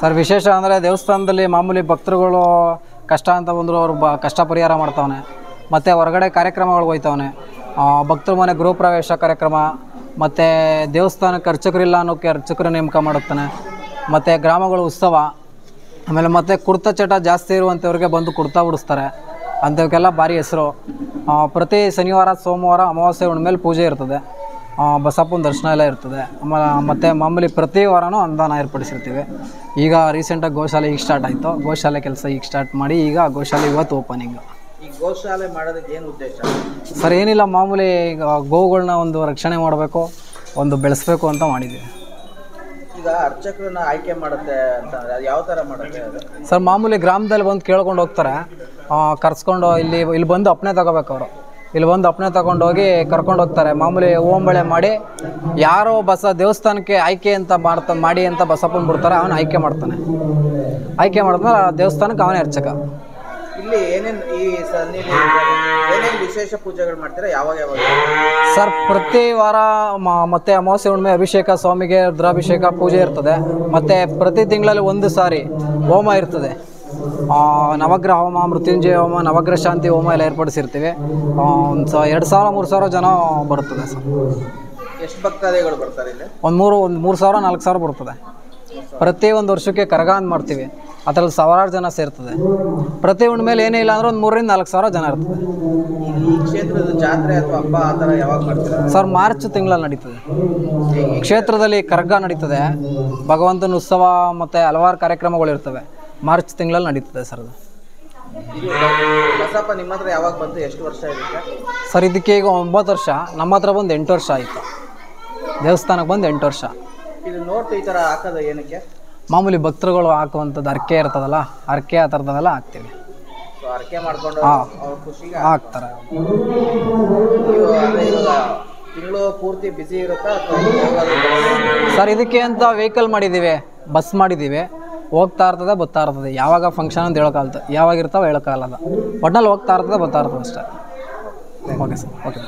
Sir ವಿಶೇಷ ಅಂದರೆ ದೇವಸ್ಥಾನದಲ್ಲಿ ಮಾಮೂಲಿ ಭಕ್ತರುಗಳು ಕಷ್ಟ ಅಂತ ಬಂದರು ಅವರು ಕಷ್ಟ ಪರಿಹಾರ ಮಾಡ್ತಾವನೆ. ಮತ್ತು ಹೊರಗಡೆ ಕಾರ್ಯಕ್ರಮಗಳು ಹೋಯ್ತವನೆ. ಭಕ್ತರ ಮನೆ ಗೃಹ ಪ್ರವೇಶ ಕಾರ್ಯಕ್ರಮ, ಮತ್ತು ದೇವಸ್ಥಾನಕ್ಕೆ ಅರ್ಚಕರಿಲ್ಲ ಅನ್ನೋಕ್ಕೆ ಅರ್ಚಕರ ನೇಮಕ ಮಾಡುತ್ತಾನೆ. ಮತ್ತು ಗ್ರಾಮಗಳ ಉತ್ಸವ, ಆಮೇಲೆ ಮತ್ತು ಕುರ್ತಾ ಚಟ ಜಾಸ್ತಿ ಇರುವಂಥವ್ರಿಗೆ ಬಂದು ಕುರ್ತಾ ಉಡಿಸ್ತಾರೆ. ಅಂಥವಕ್ಕೆಲ್ಲ ಭಾರಿ ಹೆಸರು. ಪ್ರತಿ ಶನಿವಾರ ಸೋಮವಾರ ಅಮಾವಾಸ್ಯೆ ಹುಣ್ಣಿಮೆಲಿ ಪೂಜೆ ಇರ್ತದೆ. ಬಸಪ್ಪನ ದರ್ಶನ ಎಲ್ಲ ಇರ್ತದೆ. ಮತ್ತು ಮಾಮೂಲಿ ಪ್ರತಿ ವಾರನೂ ಅನುದಾನ ಏರ್ಪಡಿಸಿರ್ತೀವಿ. ಈಗ ರೀಸೆಂಟಾಗಿ ಗೋಶಾಲೆ ಈಗ ಸ್ಟಾರ್ಟ್ ಆಯಿತು. ಗೋಶಾಲೆ ಕೆಲಸ ಈಗ ಸ್ಟಾರ್ಟ್ ಮಾಡಿ ಈಗ ಗೋಶಾಲೆ ಇವತ್ತು ಓಪನಿಂಗ್. ಈ ಗೋಶಾಲೆ ಮಾಡೋದಕ್ಕೆ ಏನು ಉದ್ದೇಶ ಸರ್? ಏನಿಲ್ಲ, ಮಾಮೂಲಿ ಈಗ ಗೋವುಗಳನ್ನ ಒಂದು ರಕ್ಷಣೆ ಮಾಡಬೇಕು, ಒಂದು ಬೆಳೆಸಬೇಕು ಅಂತ ಮಾಡಿದ್ದೀವಿ. ಈಗ ಅರ್ಚಕರನ್ನ ಆಯ್ಕೆ ಮಾಡುತ್ತೆ ಅಂತ ಯಾವ ಥರ ಮಾಡುತ್ತೆ ಸರ್? ಮಾಮೂಲಿ ಗ್ರಾಮದಲ್ಲಿ ಬಂದು ಕೇಳ್ಕೊಂಡು ಹೋಗ್ತಾರೆ, ಕರ್ಸ್ಕೊಂಡು ಇಲ್ಲಿ ಬಂದು ಅಪ್ಪಣೆ ತಗೋಬೇಕು. ಅವರು ಇಲ್ಲಿ ಬಂದು ಅಪ್ಪಣೆ ತಗೊಂಡೋಗಿ ಕರ್ಕೊಂಡು ಹೋಗ್ತಾರೆ. ಮಾಮೂಲಿ ಓಂಬಳೆ ಮಾಡಿ ಯಾರೋ ದೇವಸ್ಥಾನಕ್ಕೆ ಆಯ್ಕೆ ಅಂತ ಮಾಡಿ ಅಂತ ಬಸಪ್ಪನ ಬಿಡ್ತಾರೆ, ಅವನು ಆಯ್ಕೆ ಮಾಡ್ತಾನೆ. ಆಯ್ಕೆ ಮಾಡಿದ್ಮೇಲೆ ಆ ದೇವಸ್ಥಾನಕ್ಕೆ ಅವನೇ ಅರ್ಚಕ. ಇಲ್ಲಿ ಏನೇನು ವಿಶೇಷ ಪೂಜೆಗಳು ಮಾಡ್ತೀರಾ? ಯಾವಾಗ ಸರ್? ಪ್ರತಿ ವಾರ ಮತ್ತು ಅಮಾವಾಸ್ಯೆ ಹುಣ್ಣಿಮೆ ಅಭಿಷೇಕ, ಸ್ವಾಮಿಗೆ ರುದ್ರಾಭಿಷೇಕ ಪೂಜೆ ಇರ್ತದೆ. ಮತ್ತು ಪ್ರತಿ ತಿಂಗಳಲ್ಲಿ ಒಂದು ಸಾರಿ ಹೋಮ ಇರ್ತದೆ. ನವಗ್ರಹ ಹೋಮ, ಮೃತ್ಯುಂಜಯ ಹೋಮ, ನವಗ್ರಹ ಶಾಂತಿ ಹೋಮ ಎಲ್ಲ ಏರ್ಪಡಿಸಿರ್ತೀವಿ. ಒಂದು 2,000-3,000 ಜನ ಬರ್ತದೆ ಸರ್. ಎಷ್ಟು ಭಕ್ತಾದಿಗಳು ಬರ್ತಾರೆ ಇಲ್ಲಿ? ಒಂದು 3,000-4,000 ಬರ್ತದೆ. ಪ್ರತಿ ಒಂದು ವರ್ಷಕ್ಕೆ ಕರಗ ಅಂತ ಮಾಡ್ತೀವಿ, ಅದರಲ್ಲಿ ಸಾವಿರಾರು ಜನ ಸೇರ್ತದೆ. ಪ್ರತಿ ಹುಣ್ಣಿಮೆಲೆ ಏನೇ ಇಲ್ಲ ಅಂದ್ರೆ ಒಂದು 3,000-4,000 ಜನ ಇರ್ತದೆ. ಈ ಕ್ಷೇತ್ರದ ಜಾತ್ರೆ ಅಥವಾ ಹಬ್ಬ ಆ ಥರ ಯಾವಾಗ ಮಾಡ್ತೀರಾ ಸರ್? ಮಾರ್ಚ್ ತಿಂಗಳಲ್ಲಿ ನಡೀತದೆ. ಕ್ಷೇತ್ರದಲ್ಲಿ ಕರಗ ನಡೀತದೆ, ಭಗವಂತನ ಉತ್ಸವ ಮತ್ತು ಹಲವಾರು ಕಾರ್ಯಕ್ರಮಗಳಿರ್ತವೆ. ಮಾರ್ಚ್ ತಿಂಗಳಲ್ಲಿ ನಡೀತದೆ ಸರ್ ಅದು. ಬಸಪ್ಪ ನಿಮ್ಮ ಹತ್ರ ಯಾವಾಗ ಬಂತು? ಎಷ್ಟು ವರ್ಷ ಇದಕ್ಕೆ? ಸರ್ ಇದಕ್ಕೆ ಈಗ 9 ವರ್ಷ. ನಮ್ಮ ಹತ್ರ ಬಂದು 8 ವರ್ಷ ಆಯಿತು. ದೇವಸ್ಥಾನಕ್ಕೆ ಬಂದು 8 ವರ್ಷ. ಇದು ನೋಟ್ ಈ ಥರ ಹಾಕೋದು ಏನಕ್ಕೆ? ಮಾಮೂಲಿ ಭಕ್ತರುಗಳು ಹಾಕುವಂಥದ್ದು ಹರಕೆ ಇರ್ತದಲ್ಲ, ಹರಕೆ ಆ ಥರದವೆಲ್ಲ ಹಾಕ್ತೀವಿ. ಹರಕೆ ಮಾಡ್ಕೊಂಡು ಖುಷಿಗೆ ಹಾಕ್ತಾರೆ. ತಿಂಗಳು ಪೂರ್ತಿ ಬಿಸಿ ಇರುತ್ತಾ? ಸರ್ ಇದಕ್ಕೆ ಅಂತ ವೆಹಿಕಲ್ ಮಾಡಿದ್ದೀವಿ, ಬಸ್ ಮಾಡಿದ್ದೀವಿ. ಹೋಗ್ತಾ ಇರ್ತದೆ, ಬರ್ತಾ ಇರ್ತದೆ. ಯಾವಾಗ ಫಂಕ್ಷನ್ ಅಂತ ಹೇಳೋಕ್ಕಾಗತ್ತೆ, ಯಾವಾಗ ಇರ್ತಾವೆ ಹೇಳೋಕ್ಕಾಗಲ್ಲ. ಒಟ್ನಲ್ಲಿ ಹೋಗ್ತಾ ಇರ್ತದೆ, ಬರ್ತಾ ಇರ್ತದೆ ಅಷ್ಟೇ. Okay sir, okay.